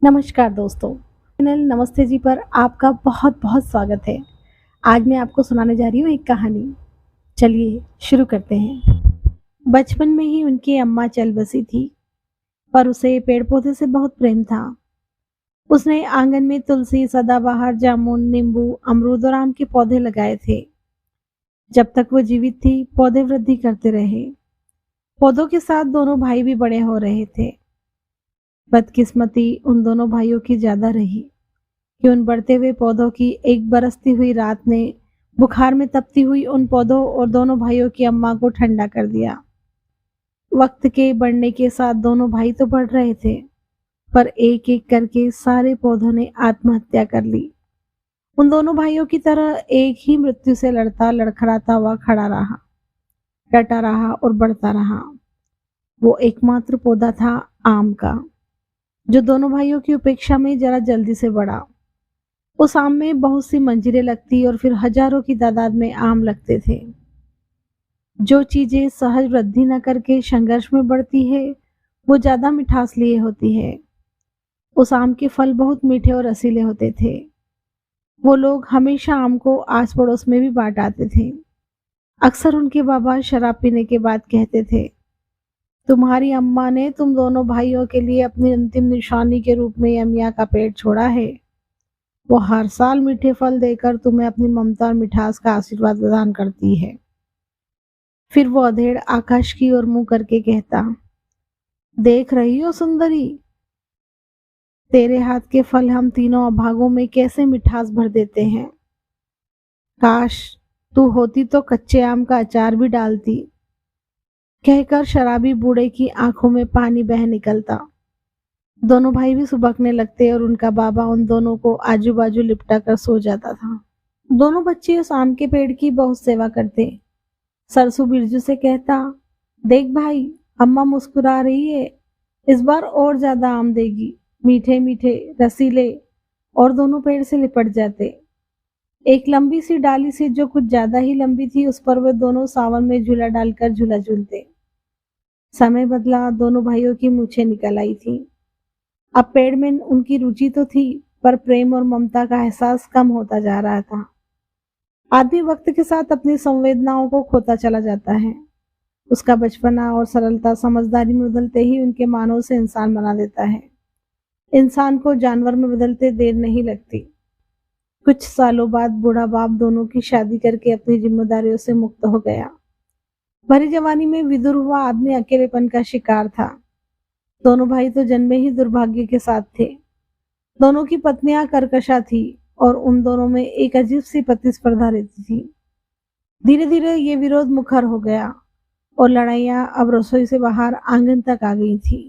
नमस्कार दोस्तों। चैनल नमस्ते जी पर आपका बहुत बहुत स्वागत है। आज मैं आपको सुनाने जा रही हूँ एक कहानी। चलिए शुरू करते हैं। बचपन में ही उनकी अम्मा चल बसी थी, पर उसे पेड़ पौधे से बहुत प्रेम था। उसने आंगन में तुलसी, सदाबहार, जामुन, नींबू, अमरूद और आम के पौधे लगाए थे। जब तक वो जीवित थी पौधे वृद्धि करते रहे। पौधों के साथ दोनों भाई भी बड़े हो रहे थे। बदकिस्मती उन दोनों भाइयों की ज्यादा रही कि उन बढ़ते हुए पौधों की एक बरसती हुई रात ने बुखार में तपती हुई उन पौधों और दोनों भाइयों की अम्मा को ठंडा कर दिया। वक्त के बढ़ने के साथ दोनों भाई तो बढ़ रहे थे, पर एक एक करके सारे पौधों ने आत्महत्या कर ली। उन दोनों भाइयों की तरह एक ही मृत्यु से लड़ता लड़खड़ाता हुआ खड़ा रहा, डटा रहा और बढ़ता रहा। वो एकमात्र पौधा था आम का, जो दोनों भाइयों की उपेक्षा में जरा जल्दी से बढ़ा। उस आम में बहुत सी मंजिलें लगती और फिर हजारों की तादाद में आम लगते थे। जो चीजें सहज वृद्धि न करके संघर्ष में बढ़ती है, वो ज्यादा मिठास लिए होती है। उस आम के फल बहुत मीठे और रसीले होते थे। वो लोग हमेशा आम को आस पड़ोस में भी बांट आते थे। अक्सर उनके बाबा शराब पीने के बाद कहते थे, तुम्हारी अम्मा ने तुम दोनों भाइयों के लिए अपनी अंतिम निशानी के रूप में अमिया का पेड़ छोड़ा है। वो हर साल मीठे फल देकर तुम्हें अपनी ममता और मिठास का आशीर्वाद प्रदान करती है। फिर वो अधेड़ आकाश की ओर मुंह करके कहता, देख रही हो सुंदरी, तेरे हाथ के फल हम तीनों अभागों में कैसे मिठास भर देते हैं। काश तू होती तो कच्चे आम का अचार भी डालती। कहकर शराबी बूढ़े की आंखों में पानी बह निकलता। दोनों भाई भी सुबकने लगते और उनका बाबा उन दोनों को आजू बाजू लिपटा कर सो जाता था। दोनों बच्चे उस आम के पेड़ की बहुत सेवा करते। सरसू बिरजू से कहता, देख भाई, अम्मा मुस्कुरा रही है, इस बार और ज्यादा आम देगी, मीठे मीठे रसीले। और दोनों पेड़ से लिपट जाते। एक लंबी सी डाली से जो कुछ ज्यादा ही लंबी थी, उस पर वे दोनों सावन में झूला डालकर झूला झूलते। समय बदला, दोनों भाइयों की मूछें निकल आई थी। अब पेड़ में उनकी रुचि तो थी, पर प्रेम और ममता का एहसास कम होता जा रहा था। आदमी वक्त के साथ अपनी संवेदनाओं को खोता चला जाता है। उसका बचपना और सरलता समझदारी में बदलते ही उनके मानव से इंसान बना देता है। इंसान को जानवर में बदलते देर नहीं लगती। कुछ सालों बाद बूढ़ा बाप दोनों की शादी करके अपनी जिम्मेदारियों से मुक्त हो गया। भरी जवानी में विदुर हुआ आदमी अकेलेपन का शिकार था। दोनों भाई तो जन्मे ही दुर्भाग्य के साथ थे। दोनों की पत्नियां कर्कशा थी और उन दोनों में एक अजीब सी प्रतिस्पर्धा रहती थी। धीरे धीरे ये विरोध मुखर हो गया और लड़ाइयां अब रसोई से बाहर आंगन तक आ गई थी।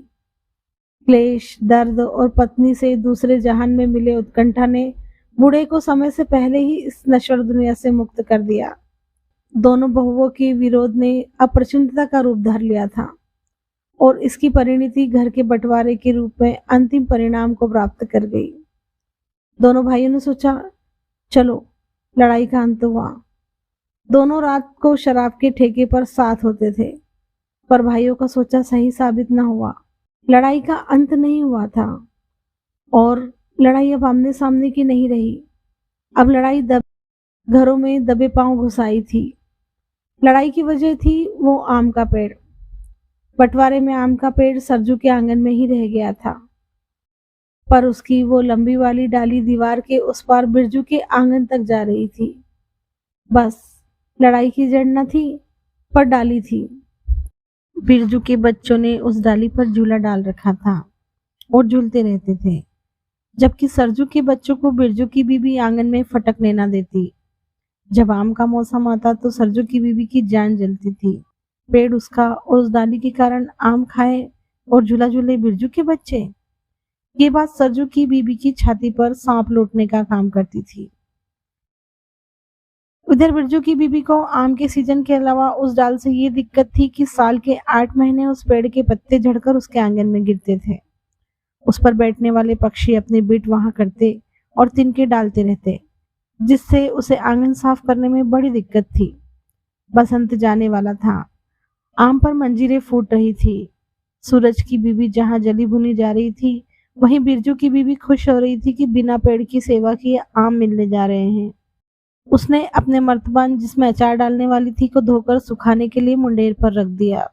क्लेश, दर्द और पत्नी से दूसरे जहान में मिले उत्कंठा ने बूढ़े को समय से पहले ही इस नश्वर दुनिया से मुक्त कर दिया। दोनों बहुओं के विरोध ने अप्रचंडता का रूप धर लिया था और इसकी परिणति घर के बंटवारे के रूप में अंतिम परिणाम को प्राप्त कर गई। दोनों भाइयों ने सोचा, चलो लड़ाई का अंत हुआ। दोनों रात को शराब के ठेके पर साथ होते थे, पर भाइयों का सोचा सही साबित न हुआ। लड़ाई का अंत नहीं हुआ था और लड़ाई अब आमने सामने की नहीं रही। अब लड़ाई घरों में दबे पांव घुसाई थी। लड़ाई की वजह थी वो आम का पेड़। बंटवारे में आम का पेड़ सरजू के आंगन में ही रह गया था, पर उसकी वो लंबी वाली डाली दीवार के उस पार बिरजू के आंगन तक जा रही थी। बस लड़ाई की जड़ न थी, पर डाली थी। बिरजू के बच्चों ने उस डाली पर झूला डाल रखा था और झूलते रहते थे, जबकि सरजू के बच्चों को बिरजू की बीबी आंगन में फटकने न देती। जब आम का मौसम आता तो सरजू की बीबी की जान जलती थी। पेड़ उसका और उस डाली के कारण आम खाए और झूला झूले बिरजू के बच्चे। ये बात सरजू की बीबी की छाती पर सांप लौटने का काम करती थी। उधर बिरजू की बीबी को आम के सीजन के अलावा उस डाल से ये दिक्कत थी कि साल के 8 महीने उस पेड़ के पत्ते झड़कर उसके आंगन में गिरते थे। उस पर बैठने वाले पक्षी अपनी बीट वहां करते और तिनके डालते रहते, जिससे उसे आंगन साफ करने में बड़ी दिक्कत थी। बसंत जाने वाला था। आम पर मंजीरें फूट रही थी। सूरज की बीबी जहां जली भुनी जा रही थी, वहीं बिरजू की बीवी खुश हो रही थी कि बिना पेड़ की सेवा किए आम मिलने जा रहे हैं। उसने अपने मर्तबान जिसमें अचार डालने वाली थी को धोकर सुखाने के लिए मुंडेर पर रख दिया।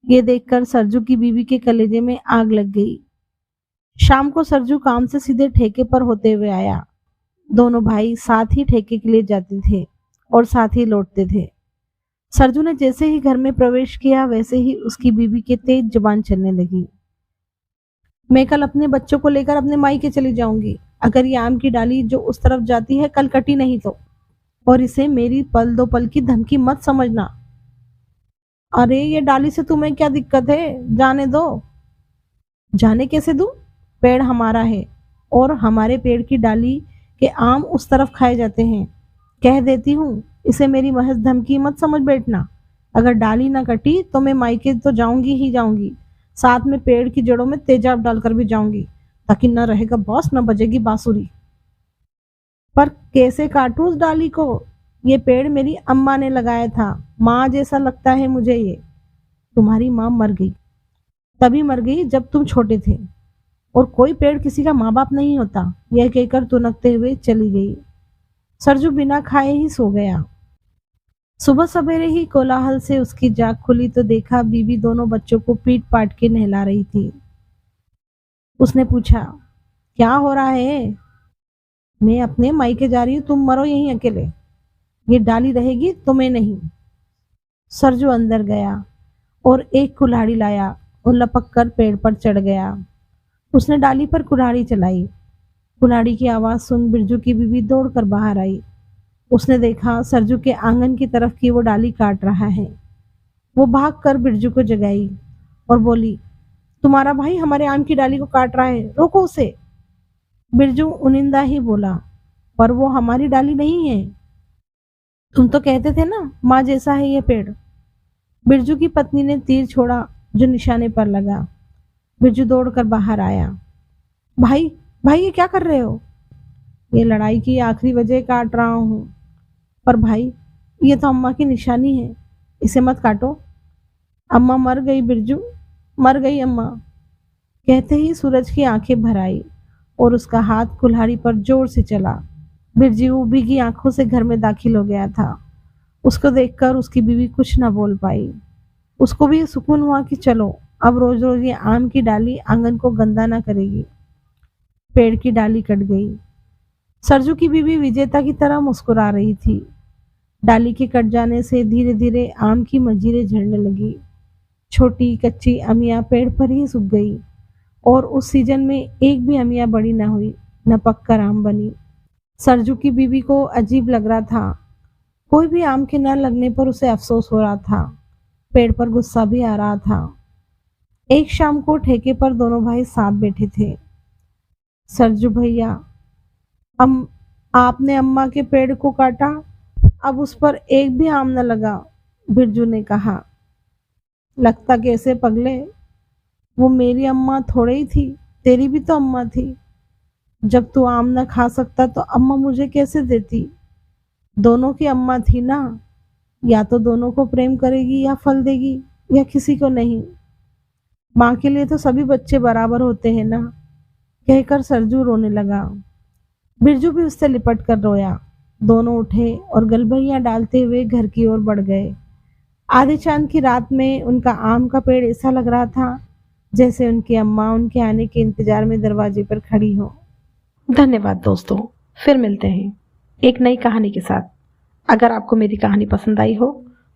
ये देखकर सरजू की बीवी के कलेजे में आग लग गई। शाम को सरजू काम से सीधे ठेके पर होते हुए आया। दोनों भाई साथ ही ठेके के लिए जाते थे और साथ ही लौटते थे। सरजू ने जैसे ही घर में प्रवेश किया वैसे ही उसकी बीवी के तेज जुबान चलने लगी। मैं कल अपने बच्चों को लेकर अपने मायके चली जाऊंगी। अगर ये आम की डाली जो उस तरफ जाती है कल कटी नहीं तो, और इसे मेरी पल दो पल की धमकी मत समझना। अरे ये डाली से तुम्हें क्या दिक्कत है, जाने दो। जाने कैसे दूं? पेड़ हमारा है और हमारे पेड़ की डाली के आम उस तरफ खाए जाते हैं। कह देती हूँ, इसे मेरी महज धमकी मत समझ बैठना। अगर डाली ना कटी तो मैं मायके तो जाऊंगी ही जाऊंगी, साथ में पेड़ की जड़ों में तेजाब डालकर भी जाऊंगी, ताकि न रहेगा बॉस न बजेगी बांसुरी। पर कैसे काटूं उस डाली को? ये पेड़ मेरी अम्मा ने लगाया था, माँ जैसा लगता है मुझे ये। तुम्हारी माँ मर गई, तभी मर गई जब तुम छोटे थे, और कोई पेड़ किसी का माँ बाप नहीं होता। यह कहकर तुनकते हुए चली गई। सरजू बिना खाए ही सो गया। सुबह सवेरे ही कोलाहल से उसकी जाग खुली तो देखा बीबी दोनों बच्चों को पीट पाट के नहला रही थी। उसने पूछा, क्या हो रहा है? मैं अपने मायके जा रही हूँ, तुम मरो यहीं अकेले। ये डाली रहेगी तो मैं नहीं। सरजू अंदर गया और एक कुल्हाड़ी लाया और लपक कर पेड़ पर चढ़ गया। उसने डाली पर कुल्हाड़ी चलाई। कुल्हाड़ी की आवाज सुन बिरजू की बीवी दौड़कर बाहर आई। उसने देखा सरजू के आंगन की तरफ की वो डाली काट रहा है। वो भागकर बिरजू को जगाई और बोली, तुम्हारा भाई हमारे आम की डाली को काट रहा है, रोको उसे। बिरजू उनिंदा ही बोला, पर वो हमारी डाली नहीं है। तुम तो कहते थे ना माँ जैसा है ये पेड़। बिरजू की पत्नी ने तीर छोड़ा जो निशाने पर लगा। बिरजू दौड़कर बाहर आया। भाई, भाई ये क्या कर रहे हो? ये लड़ाई की आखिरी वजह काट रहा हूँ। पर भाई, ये तो अम्मा की निशानी है, इसे मत काटो। अम्मा मर गई बिरजू, मर गई अम्मा। कहते ही सूरज की आंखें भर आई और उसका हाथ कुल्हाड़ी पर जोर से चला। बिरजू भीगी आंखों से घर में दाखिल हो गया था। उसको देखकर उसकी बीवी कुछ न बोल पाई। उसको भी सुकून हुआ कि चलो अब रोज रोज ये आम की डाली आंगन को गंदा ना करेगी। पेड़ की डाली कट गई। सरजू की बीवी विजेता की तरह मुस्कुरा रही थी। डाली के कट जाने से धीरे धीरे आम की मंजीरें झड़ने लगी। छोटी कच्ची अमियाँ पेड़ पर ही सूख गई और उस सीजन में एक भी अमियाँ बड़ी न हुई, न पककर आम बनी। सरजू की बीवी को अजीब लग रहा था। कोई भी आम के न लगने पर उसे अफसोस हो रहा था। पेड़ पर गुस्सा भी आ रहा था। एक शाम को ठेके पर दोनों भाई साथ बैठे थे। सरजू भैया, आपने अम्मा के पेड़ को काटा, अब उस पर एक भी आम न लगा। बिरजू ने कहा, लगता कैसे पगले, वो मेरी अम्मा थोड़े ही थी, तेरी भी तो अम्मा थी। जब तू आम न खा सकता तो अम्मा मुझे कैसे देती? दोनों की अम्मा थी ना, या तो दोनों को प्रेम करेगी या फल देगी, या किसी को नहीं। माँ के लिए तो सभी बच्चे बराबर होते हैं ना। कहकर सरजू रोने लगा। बिरजू भी उससे लिपट कर रोया। दोनों उठे और गलबैयां डालते हुए घर की ओर बढ़ गए। आधे चांद की रात में उनका आम का पेड़ ऐसा लग रहा था जैसे उनकी अम्मा उनके आने के इंतजार में दरवाजे पर खड़ी हो। धन्यवाद दोस्तों, फिर मिलते हैं एक नई कहानी के साथ। अगर आपको मेरी कहानी पसंद आई हो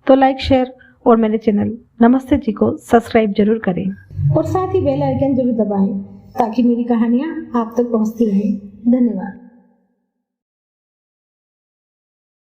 तो लाइक, शेयर और मेरे चैनल नमस्ते जी को सब्सक्राइब जरूर करें और साथ ही बेल आइकन जरूर दबाएं ताकि मेरी कहानियाँ आप तक पहुँचती रहें। धन्यवाद।